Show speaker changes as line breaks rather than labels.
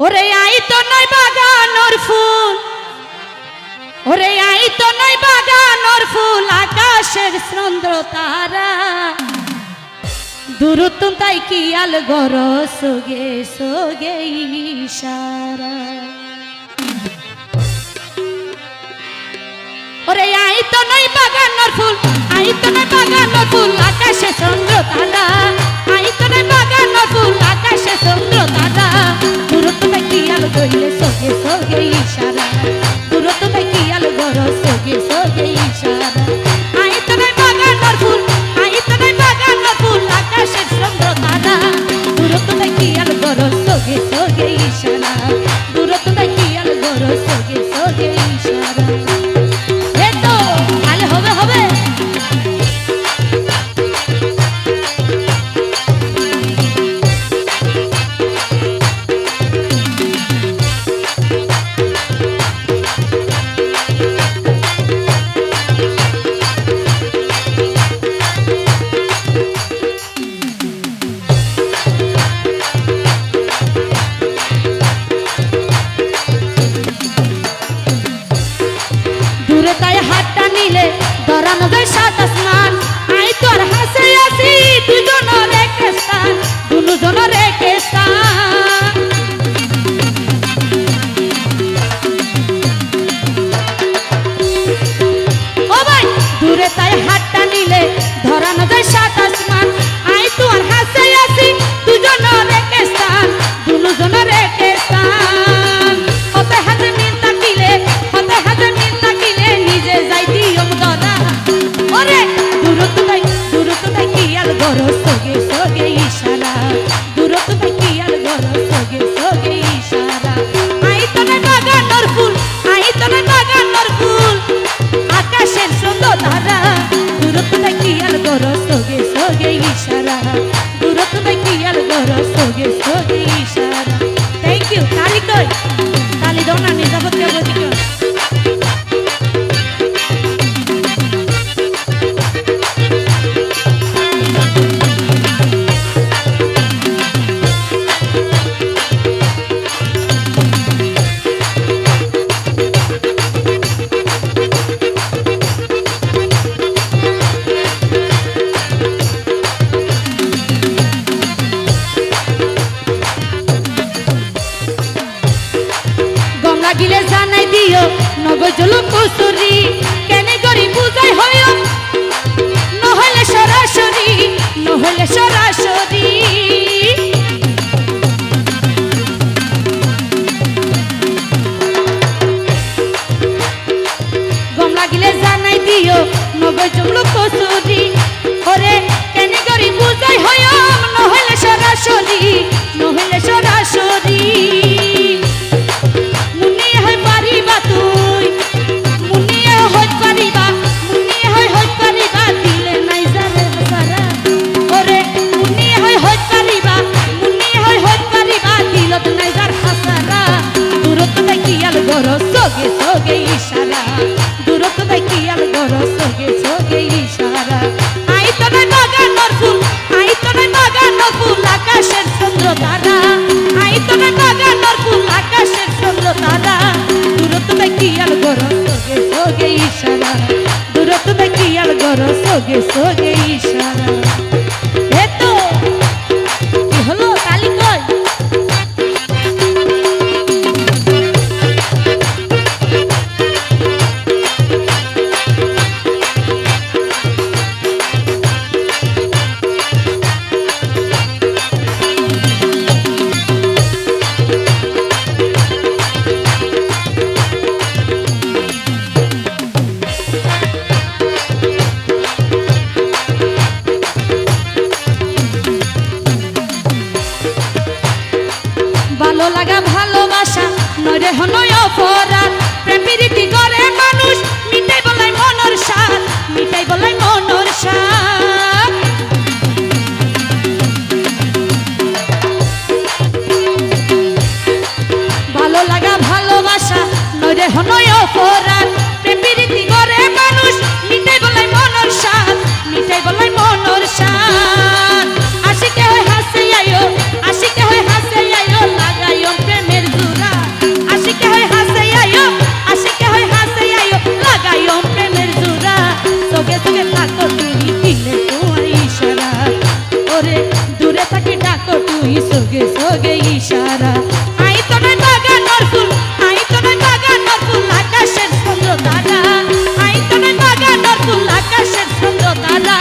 ওরে আই তো নয় বাগানোর ফুল, ওরে আই তো নয় বাগানোর ফুল, আকাশের চন্দ্র তারা দূরত্ব তাই কি আল গর সোগে সোগে ইশারা। ওরে আই তো নয় বাগানোর ফুল, আই তো নয় বাগানোর ফুল, আকাশে চন্দ্র তারা, আই তো নয় বাগানোর ফুল, আকাশে চন্দ্র তারা দূরত্ব তাই কি আল গইলে সোগে সোগে ইশারা, দূরত্ব তাই কি আল গর সোগে সোগে ইশারা। আই তো নয় বাগানোর ফুল, আই তো নয় বাগানোর ফুল, আকাশে চন্দ্র তারা দূরত্ব তাই কি আল গর সোগে সোগে ইশারা, দূরত্ব তাই কি আল গর সোগে সোগে ইশারা। তাই হাতটা নিলে ধরানো যায় সাত আসমান, আই তোর হাসে আসি দুজনের এক স্থান, দুজনের এক স্থান। ও ভাই দূরে তাই হাতটা নিলে ধরানো যায় সাত আসমান, আই তোর হাসে আসি দুজনের এক স্থান, দুজনের এক স্থান। হতে হাতে মিল তাকিলে, হতে হাতে মিল তাকিলে নিজে যাই দিয়ম ধরা। ওরে দূরত্ব তাই কি আল গর সোগে সোগে ইশারা, দূরত্ব তাই কি আল গর সোগে সোগে ইশারা। আই তো নয় বাগানোর ফুল, আই তো নয় বাগানোর ফুল, আকাশের সুন্দর তারা দূরত্ব তাই কি আল গর সোগে সোগে ইশারা, দূরত্ব তাই কি আল গর সোগে সোগে ইশারা। Thank you. তালি কই তালি দাও না নিজাবত কে বলি কই। লাগিলে জানাই দিও নগজল কুসুরি, কেনে গরি বুঝাই হইও নহলে সরাসরি, নহলে সরাসরি। গম লাগিলে জানাই দিও নগজল কুসুরি, ওরে কেনে গরি বুঝাই হইও নহলে সরাসরি, নহলে সরাসরি। সোগে সোগে ইশারা, দূরত্ব তাই কি আল গর সোগে সোগে ইশারা। আই তো নয় বাগানোর ফুল, আই তো নয় বাগানোর ফুল, আকাশের চন্দ্র তারা, আই তো নয় বাগানোর ফুল, আকাশের চন্দ্র তারা দূরত্ব তাই কি আল গর সোগে সোগে ইশারা, দূরত্ব তাই কি আল গর সোগে সোগে ইশারা। এ তো কি হলো তালি কই। ভালো লাগা ভালোবাসা নরে হনয় অপরাধ, প্রেম প্রীতি করে মানুষ মিটাই বলাই মনর স্বাদ, মিটাই বলাই মনর স্বাদ। ভালো লাগা ভালোবাসা নরে হনয় অপরাধ, প্রেম প্রীতি করে মানুষ মিটাই বলাই মনর স্বাদ, মিটাই বলাই মনর স্বাদ। আশিকে হয় হাসে আইও, আশিকে হয় হাসে আইও, লাগাইও প্রেমের দূরে থাকি ডাকো তুই সোগে সোগে ইশারা আই তো নয় বাগানোর ফুল আই তো নয় বাগানোর ফুল আকাশের সুন্দর তারা আই তো নয় বাগানোর ফুল আকাশের সুন্দর তারা